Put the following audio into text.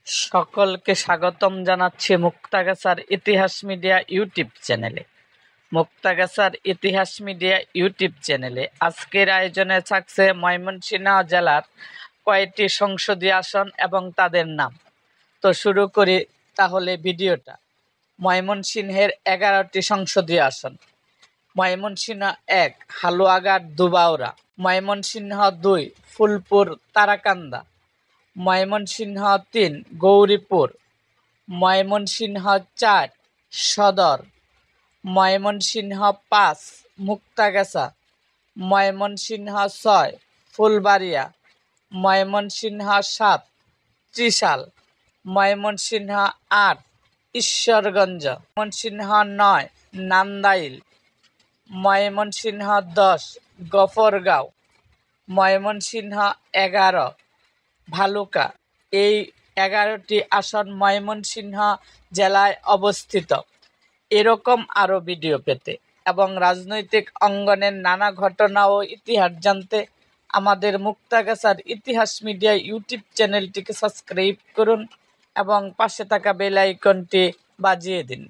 সকলকে স্বাগতম জানাচ্ছি মুক্তাগাছার ইতিহাস মিডিয়া ইউটিউব চ্যানেলে। মুক্তাগাছার ইতিহাস মিডিয়া ইউটিউব চ্যানেলে আজকের আয়োজনে থাকছে ময়মনসিংহ জেলার কয়েকটি সংসদীয় আসন এবং তাদের নাম। তো শুরু করি তাহলে ভিডিওটা। ময়মনসিংহের 11টি সংসদীয় আসন: ময়মনসিংহ 1 হালুয়াঘাট দুবাউরা, ময়মনসিংহ 2 ফুলপুর তারাকান্দা, ময়মনসিংহ 3 গৌরীপুর, ময়মনসিংহ 4 সদর, ময়মনসিংহ 5 মুক্তাগাছা, ময়মনসিংহ 6 ফুলবাড়িয়া, ময়মনসিংহ 7 ত্রিশাল, ময়মনসিংহ 8 ঈশ্বরগঞ্জ, ময়মনসিংহ 9 নান্দাইল, ময়মনসিংহ 10 গফরগাঁও, ময়মনসিংহ 11 ভালুকা। এই 11টি আসন ময়মনসিংহ জেলায় অবস্থিত। এরকম আরও ভিডিও পেতে এবং রাজনৈতিক অঙ্গনের নানা ঘটনা ও ইতিহাস জানতে আমাদের মুক্তাগাছার ইতিহাস মিডিয়া ইউটিউব চ্যানেলটিকে সাবস্ক্রাইব করুন এবং পাশে থাকা বেল আইকনটি বাজিয়ে দিন।